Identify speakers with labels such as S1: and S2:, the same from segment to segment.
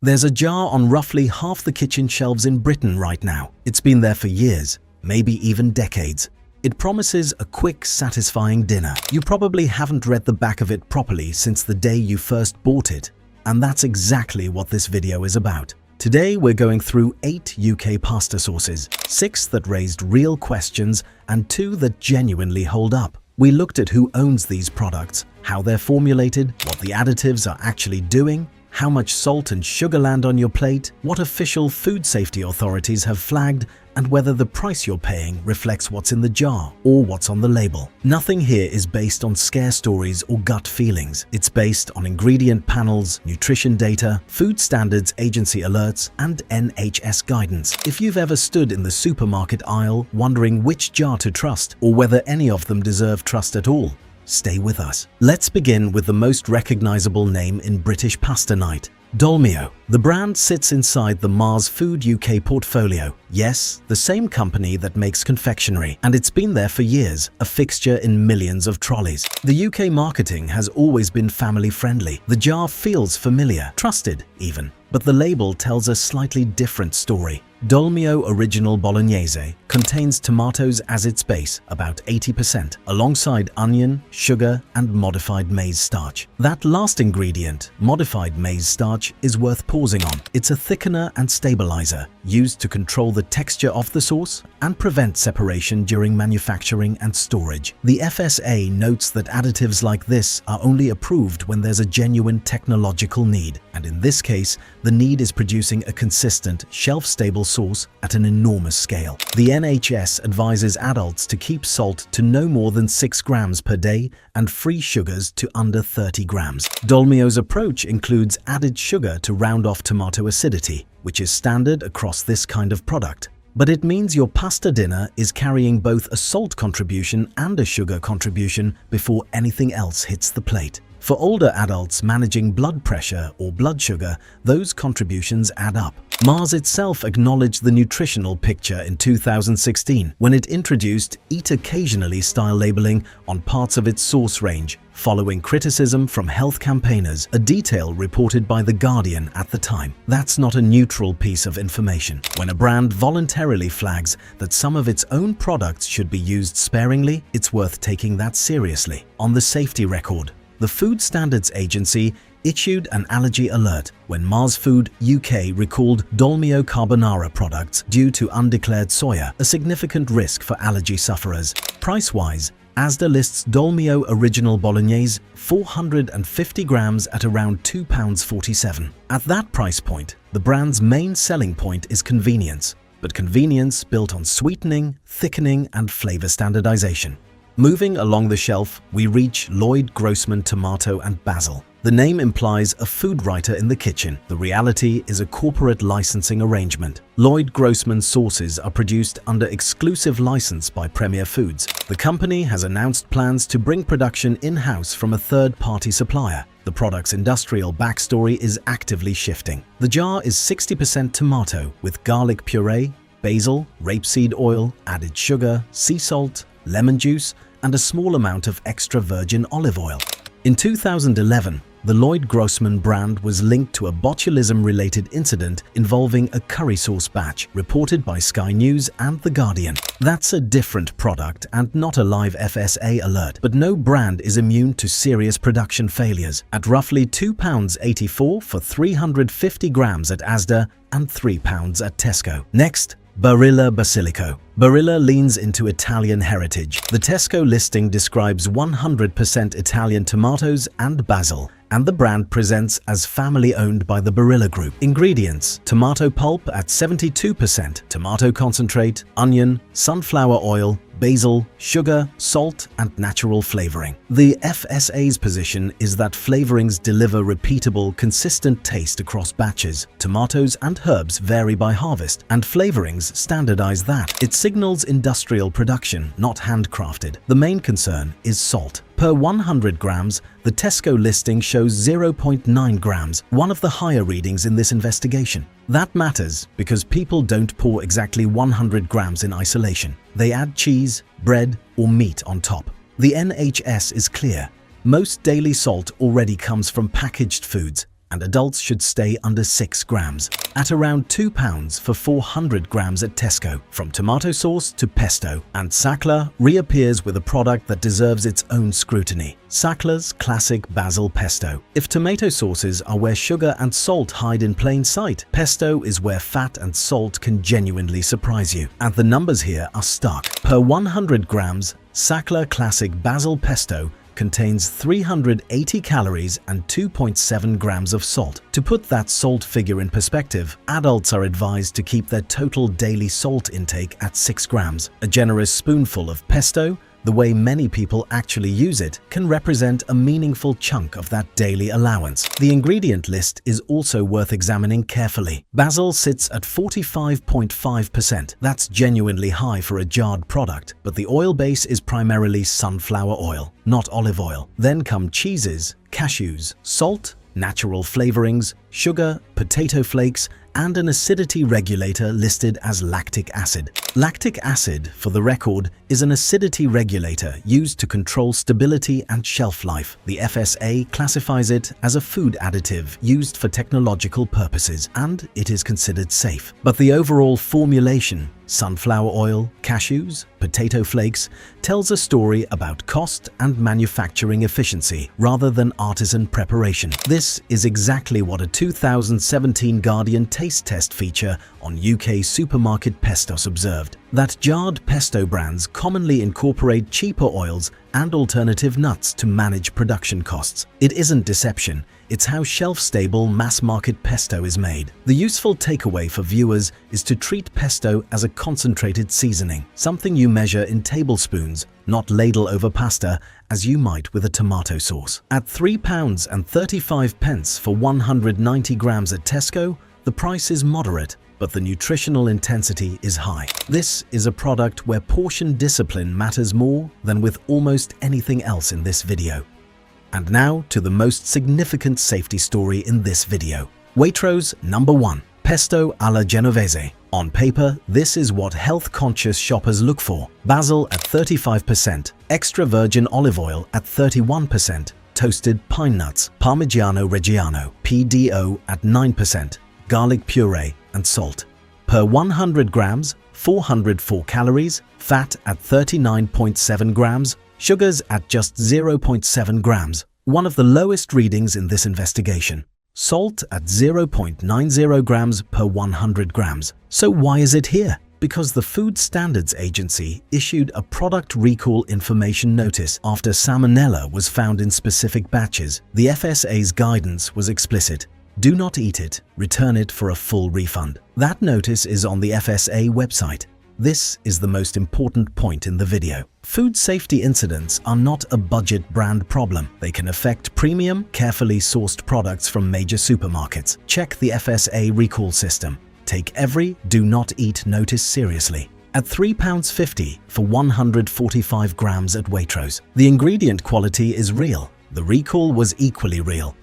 S1: There's a jar on roughly half the kitchen shelves in Britain right now. It's been there for years, maybe even decades. It promises a quick, satisfying dinner. You probably haven't read the back of it properly since the day you first bought it, and that's exactly what this video is about. Today we're going through 8 UK pasta sauces, 6 that raised real questions and 2 that genuinely hold up. We looked at who owns these products, how they're formulated, what the additives are actually doing, how much salt and sugar land on your plate, what official food safety authorities have flagged, and whether the price you're paying reflects what's in the jar or what's on the label. Nothing here is based on scare stories or gut feelings. It's based on ingredient panels, nutrition data, Food Standards Agency alerts, and NHS guidance. If you've ever stood in the supermarket aisle wondering which jar to trust or whether any of them deserve trust at all, stay with us. Let's begin with the most recognizable name in British pasta night, Dolmio. The brand sits inside the Mars Food UK portfolio. Yes, the same company that makes confectionery, and it's been there for years, a fixture in millions of trolleys. The UK marketing has always been family-friendly. The jar feels familiar, trusted even, but the label tells a slightly different story. Dolmio Original Bolognese contains tomatoes as its base, about 80%, alongside onion, sugar, and modified maize starch. That last ingredient, modified maize starch, is worth pausing on. It's a thickener and stabilizer, used to control the texture of the sauce and prevent separation during manufacturing and storage. The FSA notes that additives like this are only approved when there's a genuine technological need, and in this case, the need is producing a consistent, shelf-stable sauce at an enormous scale. The NHS advises adults to keep salt to no more than 6 grams per day and free sugars to under 30 grams. Dolmio's approach includes added sugar to round off tomato acidity, which is standard across this kind of product. But it means your pasta dinner is carrying both a salt contribution and a sugar contribution before anything else hits the plate. For older adults managing blood pressure or blood sugar, those contributions add up. Mars itself acknowledged the nutritional picture in 2016 when it introduced Eat Occasionally style labeling on parts of its sauce range, following criticism from health campaigners, a detail reported by The Guardian at the time. That's not a neutral piece of information. When a brand voluntarily flags that some of its own products should be used sparingly, it's worth taking that seriously. On the safety record, the Food Standards Agency issued an allergy alert when Mars Food UK recalled Dolmio carbonara products due to undeclared soya, a significant risk for allergy sufferers. Price-wise, Asda lists Dolmio Original Bolognese 450 grams at around £2.47. At that price point, the brand's main selling point is convenience, but convenience built on sweetening, thickening, and flavor standardization. Moving along the shelf, we reach Lloyd Grossman Tomato and Basil. The name implies a food writer in the kitchen. The reality is a corporate licensing arrangement. Lloyd Grossman sauces are produced under exclusive license by Premier Foods. The company has announced plans to bring production in-house from a third-party supplier. The product's industrial backstory is actively shifting. The jar is 60% tomato with garlic puree, basil, rapeseed oil, added sugar, sea salt, lemon juice, and a small amount of extra virgin olive oil. In 2011, the Lloyd Grossman brand was linked to a botulism-related incident involving a curry sauce batch, reported by Sky News and The Guardian. That's a different product and not a live FSA alert, but no brand is immune to serious production failures. At roughly £2.84 for 350 grams at Asda and £3 at Tesco. Next, Barilla Basilico. Barilla leans into Italian heritage. The Tesco listing describes 100% Italian tomatoes and basil, and the brand presents as family-owned by the Barilla Group. Ingredients: tomato pulp at 72%, tomato concentrate, onion, sunflower oil, basil, sugar, salt, and natural flavoring. The FSA's position is that flavorings deliver repeatable, consistent taste across batches. Tomatoes and herbs vary by harvest, and flavorings standardize that. It signals industrial production, not handcrafted. The main concern is salt. Per 100 grams, the Tesco listing shows 0.9 grams, one of the higher readings in this investigation. That matters because people don't pour exactly 100 grams in isolation. They add cheese, bread, or meat on top. The NHS is clear. Most daily salt already comes from packaged foods, and adults should stay under 6 grams. At around £2 for 400 grams at Tesco. From tomato sauce to pesto, and Sackler reappears with a product that deserves its own scrutiny. Sackler's classic basil pesto. If tomato sauces are where sugar and salt hide in plain sight, pesto is where fat and salt can genuinely surprise you. And the numbers here are stark. Per 100 grams, Sackler Classic Basil Pesto contains 380 calories and 2.7 grams of salt. To put that salt figure in perspective, adults are advised to keep their total daily salt intake at 6 grams. A generous spoonful of pesto, the way many people actually use it, can represent a meaningful chunk of that daily allowance. The ingredient list is also worth examining carefully. Basil sits at 45.5%. That's genuinely high for a jarred product, but the oil base is primarily sunflower oil, not olive oil. Then come cheeses, cashews, salt, natural flavorings, sugar, potato flakes, and an acidity regulator listed as lactic acid. Lactic acid, for the record, is an acidity regulator used to control stability and shelf life. The FSA classifies it as a food additive used for technological purposes, and it is considered safe. But the overall formulation, sunflower oil, cashews, potato flakes, tells a story about cost and manufacturing efficiency rather than artisan preparation. This is exactly what a 2017 Guardian taste test feature on UK supermarket pestos observed. That jarred pesto brands commonly incorporate cheaper oils and alternative nuts to manage production costs. It isn't deception, it's how shelf-stable mass-market pesto is made. The useful takeaway for viewers is to treat pesto as a concentrated seasoning, something you measure in tablespoons, not ladle over pasta as you might with a tomato sauce. At £3.35 for 190 grams at Tesco, the price is moderate, but the nutritional intensity is high. This is a product where portion discipline matters more than with almost anything else in this video. And now to the most significant safety story in this video. Waitrose number 1. Pesto alla Genovese. On paper, this is what health-conscious shoppers look for. Basil at 35%, extra virgin olive oil at 31%, toasted pine nuts, Parmigiano Reggiano, PDO at 9%, garlic puree and salt. Per 100 grams, 404 calories, fat at 39.7 grams, sugars at just 0.7 grams, one of the lowest readings in this investigation. Salt at 0.90 grams per 100 grams. So why is it here? Because the Food Standards Agency issued a product recall information notice after salmonella was found in specific batches. The FSA's guidance was explicit. Do not eat it, return it for a full refund. That notice is on the FSA website. This is the most important point in the video. Food safety incidents are not a budget brand problem. They can affect premium, carefully sourced products from major supermarkets. Check the FSA recall system. Take every do not eat notice seriously. At £3.50 for 145 grams at Waitrose. The ingredient quality is real. The recall was equally real.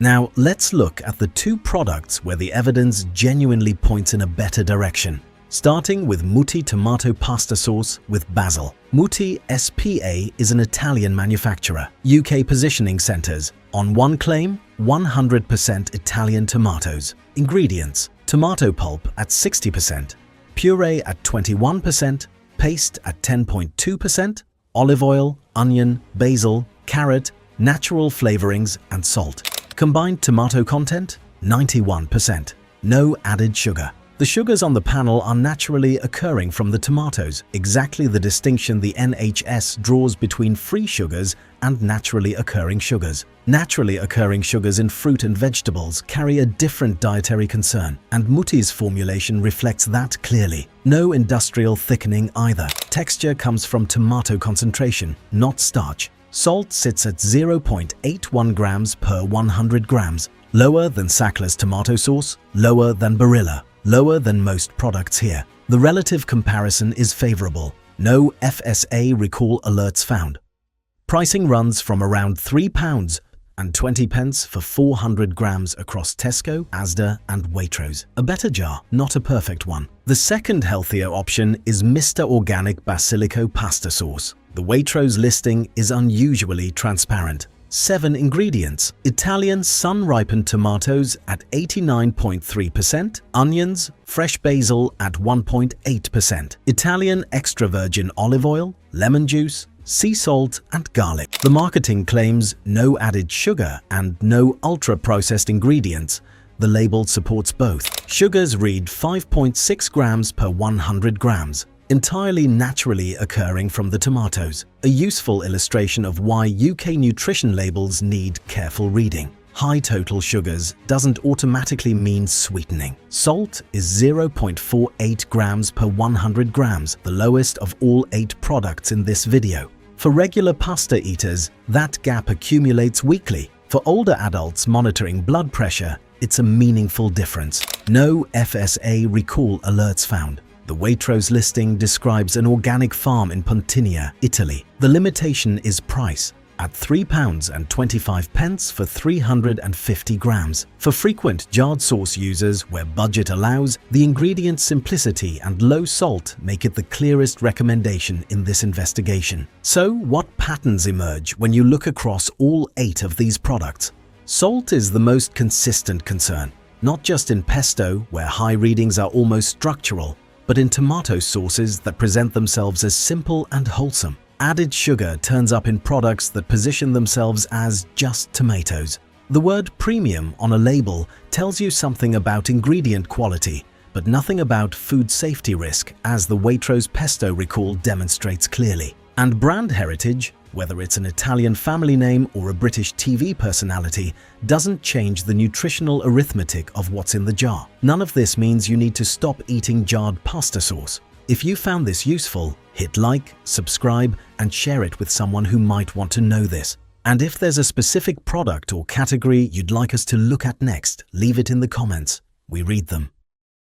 S1: Now let's look at the two products where the evidence genuinely points in a better direction. Starting with Mutti tomato pasta sauce with basil. Mutti SPA is an Italian manufacturer. UK positioning centers. On one claim, 100% Italian tomatoes. Ingredients: tomato pulp at 60%, puree at 21%, paste at 10.2%, olive oil, onion, basil, carrot, natural flavorings and salt. Combined tomato content, 91%. No added sugar. The sugars on the panel are naturally occurring from the tomatoes, exactly the distinction the NHS draws between free sugars and naturally occurring sugars. Naturally occurring sugars in fruit and vegetables carry a different dietary concern, and Mutti's formulation reflects that clearly. No industrial thickening either. Texture comes from tomato concentration, not starch. Salt sits at 0.81 grams per 100 grams, lower than Sackler's tomato sauce, lower than Barilla, lower than most products here. The relative comparison is favorable. No FSA recall alerts found. Pricing runs from around £3.20 for 400 grams across Tesco, Asda and Waitrose. A better jar, not a perfect one. The second healthier option is Mr. Organic Basilico pasta sauce. The Waitrose listing is unusually transparent. 7 ingredients: Italian sun-ripened tomatoes at 89.3%, onions, fresh basil at 1.8%, Italian extra virgin olive oil, lemon juice, sea salt and garlic. The marketing claims no added sugar and no ultra-processed ingredients. The label supports both. Sugars read 5.6 grams per 100 grams, entirely naturally occurring from the tomatoes. A useful illustration of why UK nutrition labels need careful reading. High total sugars doesn't automatically mean sweetening. Salt is 0.48 grams per 100 grams, the lowest of all 8 products in this video. For regular pasta eaters, that gap accumulates weekly. For older adults monitoring blood pressure, it's a meaningful difference. No FSA recall alerts found. The Waitrose listing describes an organic farm in Pontinia, Italy. The limitation is price, at £3.25 for 350 grams. For frequent jarred sauce users where budget allows, the ingredient simplicity and low salt make it the clearest recommendation in this investigation. So, what patterns emerge when you look across all 8 of these products? Salt is the most consistent concern, not just in pesto, where high readings are almost structural, but in tomato sauces that present themselves as simple and wholesome. Added sugar turns up in products that position themselves as just tomatoes. The word premium on a label tells you something about ingredient quality, but nothing about food safety risk, as the Waitrose pesto recall demonstrates clearly. And brand heritage, whether it's an Italian family name or a British TV personality, doesn't change the nutritional arithmetic of what's in the jar. None of this means you need to stop eating jarred pasta sauce. If you found this useful, hit like, subscribe, and share it with someone who might want to know this. And if there's a specific product or category you'd like us to look at next, leave it in the comments. We read them.